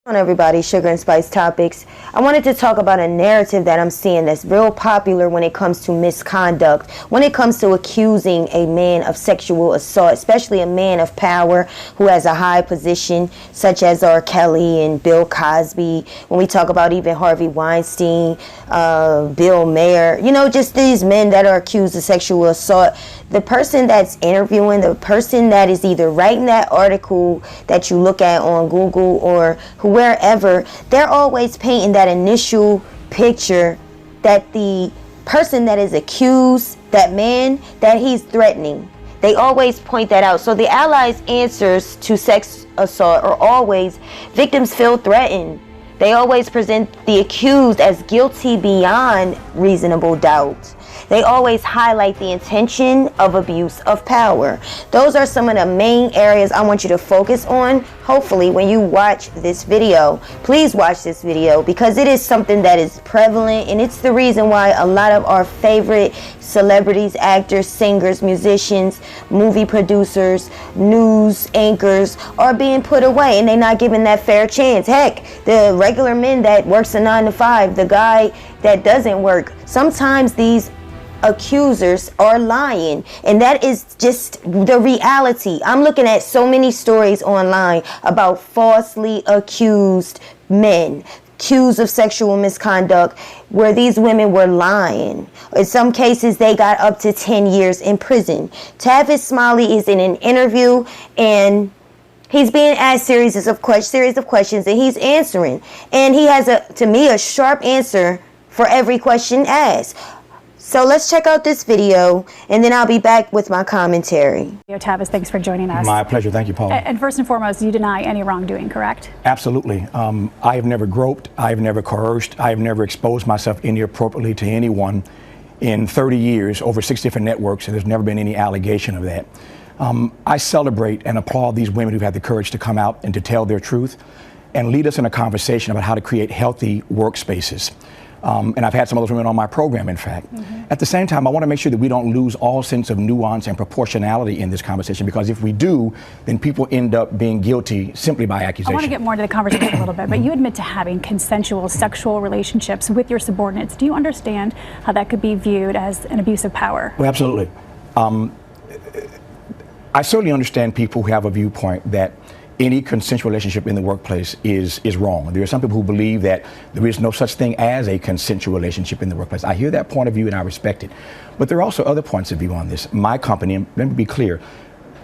On everybody, Sugar and Spice Topics. I wanted to talk about a narrative that I'm seeing that's real popular when it comes to misconduct, when it comes to accusing a man of sexual assault, especially a man of power who has a high position, such as R. Kelly and Bill Cosby. When we talk about even Harvey Weinstein, Bill Mayer, just these men that are accused of sexual assault. The person that's interviewing, the person that is either writing that article that you look at on Google or wherever, they're always painting that initial picture that the person that is accused, that man, that he's threatening. They always point that out. So the Allies' answers to sex assault are always, victims feel threatened. They always present the accused as guilty beyond reasonable doubt. They always highlight the intention of abuse of power. Those are some of the main areas I want you to focus on. Hopefully, when you watch this video, please watch this video because it is something that is prevalent, and it's the reason why a lot of our favorite celebrities, actors, singers, musicians, movie producers, news anchors are being put away, and they're not given that fair chance. Heck, the regular men that works a 9 to 5, the guy that doesn't work, sometimes these accusers are lying, and that is just the reality. I'm looking at so many stories online about falsely accused men, accused of sexual misconduct, where these women were lying. In some cases, they got up to 10 years in prison. Tavis Smiley is in an interview, and he's being asked series of questions, and he's answering. And he has, to me, a sharp answer for every question asked. So let's check out this video, and then I'll be back with my commentary. Tavis, thanks for joining us. My pleasure. Thank you, Paul. And first and foremost, you deny any wrongdoing, correct? Absolutely. I have never groped. I have never coerced. I have never exposed myself inappropriately to anyone in 30 years, over 6 different networks, and there's never been any allegation of that. I celebrate and applaud these women who've had the courage to come out and to tell their truth and lead us in a conversation about how to create healthy workspaces. And I've had some of those women on my program, in fact. At the same time, I want to make sure that we don't lose all sense of nuance and proportionality in this conversation, because if we do, then people end up being guilty simply by accusation. I want to get more into the conversation a little bit, but you admit to having consensual sexual relationships with your subordinates. Do you understand how that could be viewed as an abuse of power? Well, absolutely. I certainly understand people who have a viewpoint that any consensual relationship in the workplace is wrong. There are some people who believe that there is no such thing as a consensual relationship in the workplace. I hear that point of view and I respect it. But there are also other points of view on this. My company, and let me be clear,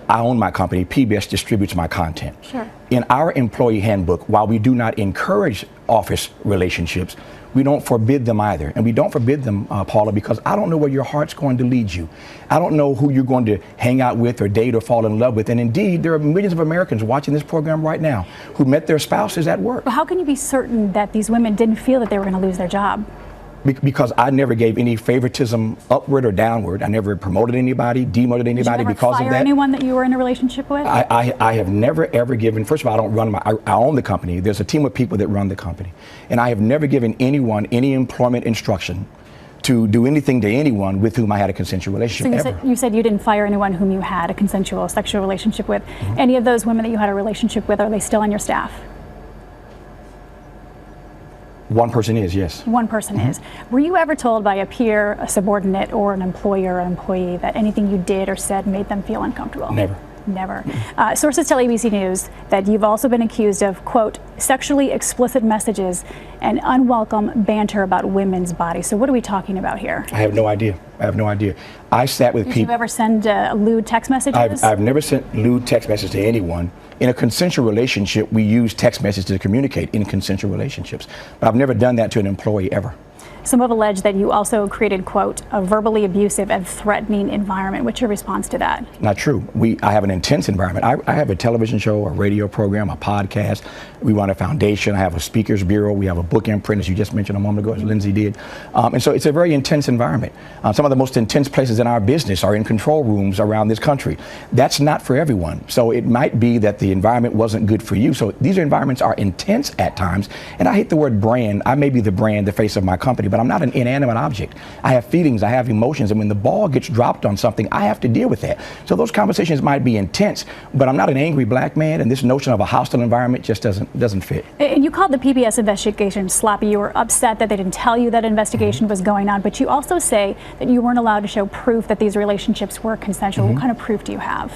I own my company. PBS distributes my content. Sure. In our employee handbook, while we do not encourage office relationships, we don't forbid them either. And we don't forbid them, Paula, because I don't know where your heart's going to lead you. I don't know who you're going to hang out with or date or fall in love with. And indeed, there are millions of Americans watching this program right now who met their spouses at work. But how can you be certain that these women didn't feel that they were going to lose their job? Because I never gave any favoritism upward or downward. I never promoted anybody, demoted anybody because of that. Did you ever fire anyone that you were in a relationship with? I have never ever given, first of all, I don't run I own the company. There's a team of people that run the company. And I have never given anyone any employment instruction to do anything to anyone with whom I had a consensual relationship. So you said you didn't fire anyone whom you had a consensual sexual relationship with. Any of those women that you had a relationship with, are they still on your staff? One person is, yes. One person is. Were you ever told by a peer, a subordinate, or an employer or employee that anything you did or said made them feel uncomfortable? Never. Never. Sources tell ABC News that you've also been accused of, quote, sexually explicit messages and unwelcome banter about women's bodies. So what are we talking about here? I have no idea. I sat with people. Did you ever send lewd text messages? I've never sent lewd text messages to anyone. In a consensual relationship, we use text messages to communicate in consensual relationships. But I've never done that to an employee ever. Some have alleged that you also created, quote, a verbally abusive and threatening environment. What's your response to that? Not true. I have an intense environment. I have a television show, a radio program, a podcast. We run a foundation. I have a speakers bureau. We have a book imprint, as you just mentioned a moment ago, as Lindsay did. And so it's a very intense environment. Some of the of the most intense places in our business are in control rooms around this country. That's not for everyone. So it might be that the environment wasn't good for you. So these environments are intense at times. And I hate the word brand. I may be the brand, the face of my company, but I'm not an inanimate object. I have feelings, I have emotions, and when the ball gets dropped on something, I have to deal with that. So those conversations might be intense, but I'm not an angry black man, and this notion of a hostile environment just doesn't fit. And you called the PBS investigation sloppy. You were upset that they didn't tell you that investigation was going on, but you also say that you weren't allowed to show proof that these relationships were consensual. What kind of proof do you have?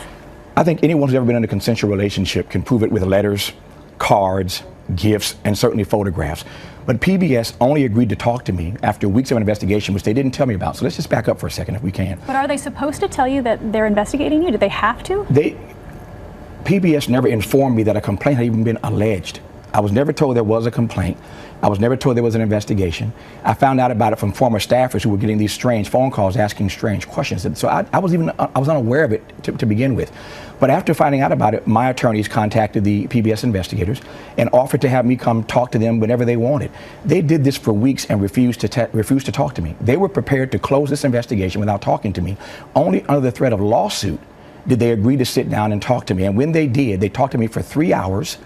I think anyone who's ever been in a consensual relationship can prove it with letters, cards, gifts, and certainly photographs. But PBS only agreed to talk to me after weeks of an investigation, which they didn't tell me about. So let's just back up for a second if we can. But are they supposed to tell you that they're investigating you? Do they have to? PBS never informed me that a complaint had even been alleged. I was never told there was a complaint. I was never told there was an investigation. I found out about it from former staffers who were getting these strange phone calls asking strange questions. And so I was unaware of it to begin with. But after finding out about it, my attorneys contacted the PBS investigators and offered to have me come talk to them whenever they wanted. They did this for weeks and refused to talk to me. They were prepared to close this investigation without talking to me. Only under the threat of lawsuit did they agree to sit down and talk to me. And when they did, they talked to me for 3 hours.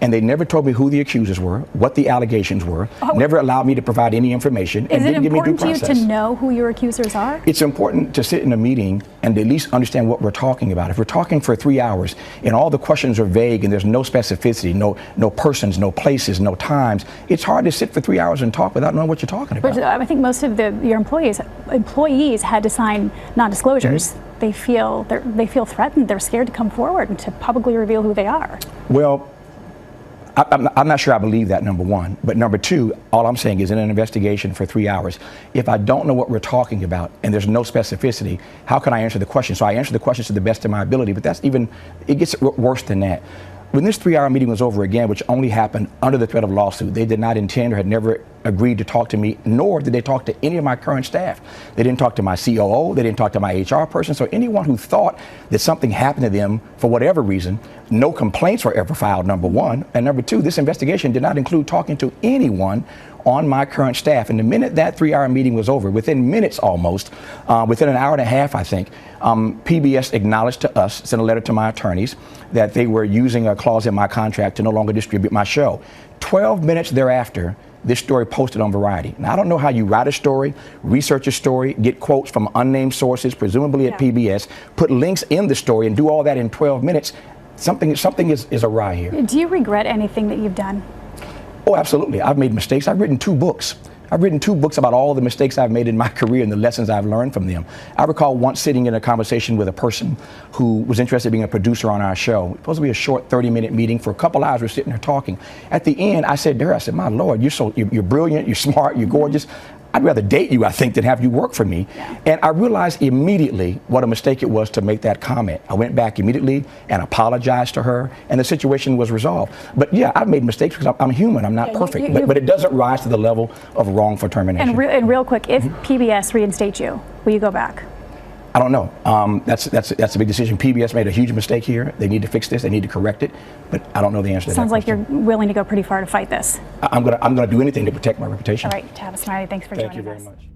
And they never told me who the accusers were, what the allegations were, never allowed me to provide any information, and didn't give me due process. Is it important to you to know who your accusers are? It's important to sit in a meeting and at least understand what we're talking about. If we're talking for 3 hours and all the questions are vague and there's no specificity, no persons, no places, no times, it's hard to sit for 3 hours and talk without knowing what you're talking about. But I think most of your employees had to sign non-disclosures. They feel threatened. They're scared to come forward and to publicly reveal who they are. Well, I'm not sure I believe that, number one. But number two, all I'm saying is in an investigation for 3 hours, if I don't know what we're talking about and there's no specificity, how can I answer the question? So I answer the questions to the best of my ability, but it gets worse than that. When this 3-hour meeting was over again, which only happened under the threat of lawsuit, they did not intend or had never agreed to talk to me, nor did they talk to any of my current staff. They didn't talk to my COO, they didn't talk to my HR person, so anyone who thought that something happened to them for whatever reason, no complaints were ever filed, number one, and number two, this investigation did not include talking to anyone on my current staff. And the minute that 3-hour meeting was over, within minutes almost, within an hour and a half, I think, PBS acknowledged to us, sent a letter to my attorneys, that they were using a clause in my contract to no longer distribute my show. 12 minutes thereafter, this story posted on Variety. Now, I don't know how you write a story, research a story, get quotes from unnamed sources, presumably at PBS, put links in the story, and do all that in 12 minutes. Something is awry here. Do you regret anything that you've done? Oh, absolutely. I've made mistakes. I've written 2 books. I've written 2 books about all the mistakes I've made in my career and the lessons I've learned from them. I recall once sitting in a conversation with a person who was interested in being a producer on our show. It was supposed to be a short 30-minute meeting. For a couple hours, we're sitting there talking. At the end, I said to her, my Lord, you're brilliant, you're smart, you're gorgeous. I'd rather date you, I think, than have you work for me. Yeah. And I realized immediately what a mistake it was to make that comment. I went back immediately and apologized to her, and the situation was resolved. But yeah, I've made mistakes because I'm human. I'm not perfect. But it doesn't rise to the level of wrongful termination. And real quick, if PBS reinstates you, will you go back? I don't know. That's a big decision. PBS made a huge mistake here. They need to fix this. They need to correct it. But I don't know the answer to that. Sounds like you're willing to go pretty far to fight this. I'm gonna do anything to protect my reputation. All right, Tavis, Smiley, thanks for joining us. Thank you very much.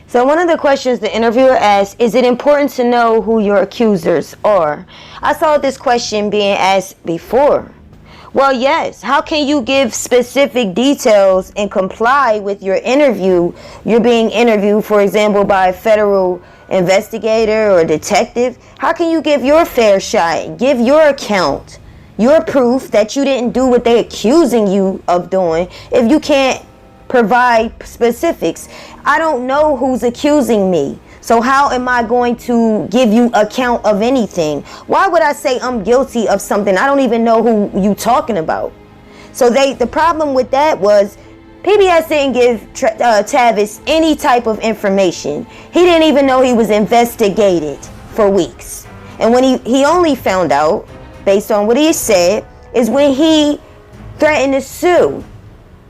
So one of the questions the interviewer asked, is it important to know who your accusers are? I saw this question being asked before. Well, yes. How can you give specific details and comply with your interview? You're being interviewed, for example, by a federal investigator or detective. How can you give your fair shot, give your account, your proof that you didn't do what they're accusing you of doing if you can't provide specifics? I don't know who's accusing me. So how am I going to give you account of anything? Why would I say I'm guilty of something? I don't even know who you talking about. So the problem with that was PBS didn't give Tavis any type of information. He didn't even know he was investigated for weeks. And when he only found out, based on what he said, is when he threatened to sue.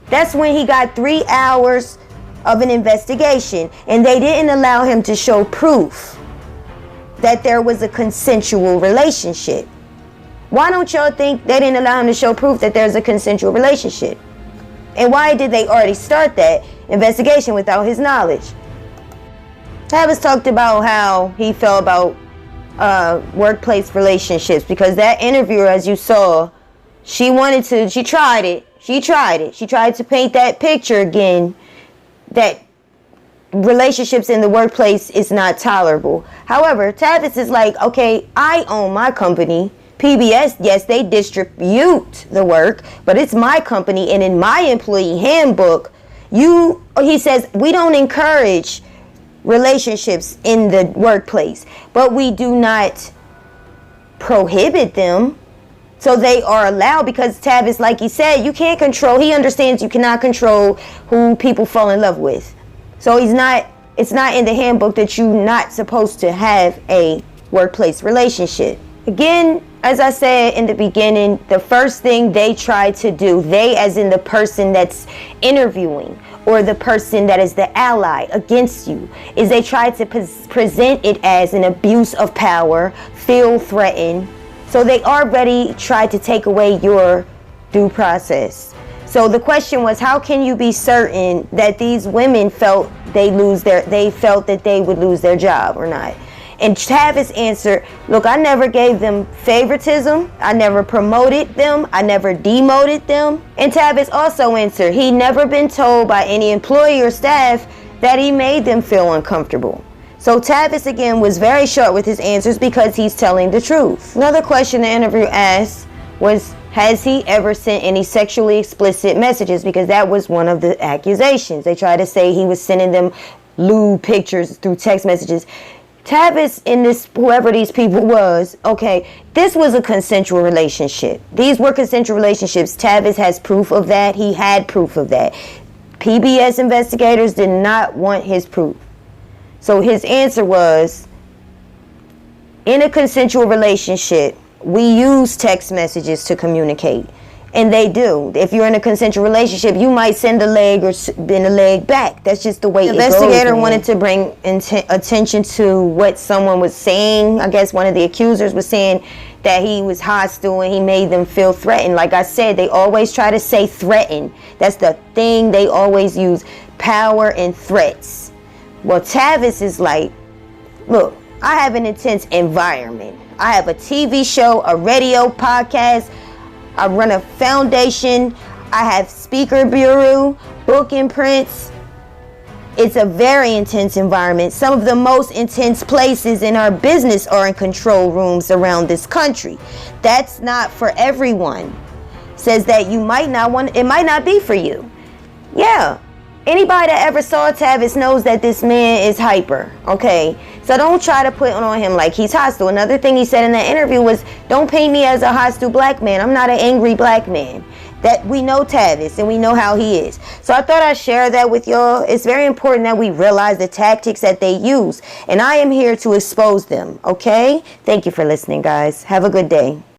That's when he got 3 hours of an investigation, and they didn't allow him to show proof that there was a consensual relationship. Why don't y'all think they didn't allow him to show proof that there's a consensual relationship? And why did they already start that investigation without his knowledge? Tavis talked about how he felt about workplace relationships, because that interviewer, as you saw, she tried it. She tried to paint that picture again, that relationships in the workplace is not tolerable. However, Tavis is like, okay, I own my company. PBS, yes, they distribute the work, but it's my company, and in my employee handbook, he says, we don't encourage relationships in the workplace, but we do not prohibit them. So they are allowed, because Tavis, like he said, you can't control. He understands you cannot control who people fall in love with. So it's not in the handbook that you're not supposed to have a workplace relationship. Again, as I said in the beginning, the first thing they try to do, they as in the person that's interviewing or the person that is the ally against you, is they try to present it as an abuse of power, feel threatened. So they already tried to take away your due process. So the question was, how can you be certain that these women felt they felt that they would lose their job or not? And Tavis answered, look, I never gave them favoritism. I never promoted them. I never demoted them. And Tavis also answered, he never been told by any employee or staff that he made them feel uncomfortable. So Tavis, again, was very short with his answers because he's telling the truth. Another question the interviewer asked was, has he ever sent any sexually explicit messages? Because that was one of the accusations. They tried to say he was sending them lewd pictures through text messages. Tavis, in this, whoever these people was, okay, this was a consensual relationship. These were consensual relationships. Tavis has proof of that. He had proof of that. PBS investigators did not want his proof. So his answer was, in a consensual relationship, we use text messages to communicate. And they do. If you're in a consensual relationship, you might send a leg or bend a leg back. That's just the way it goes. The investigator wanted to bring attention to what someone was saying. I guess one of the accusers was saying that he was hostile and he made them feel threatened. Like I said, they always try to say threaten. That's the thing they always use, power and threats. Well, Tavis is like, look, I have an intense environment. I have a TV show, a radio podcast. I run a foundation. I have speaker bureau, book imprints. It's a very intense environment. Some of the most intense places in our business are in control rooms around this country. That's not for everyone. Says that you might not want, it might not be for you. Yeah. Anybody that ever saw Tavis knows that this man is hyper, okay? So don't try to put on him like he's hostile. Another thing he said in that interview was, don't paint me as a hostile black man. I'm not an angry black man. That we know Tavis and we know how he is. So I thought I'd share that with y'all. It's very important that we realize the tactics that they use. And I am here to expose them, okay? Thank you for listening, guys. Have a good day.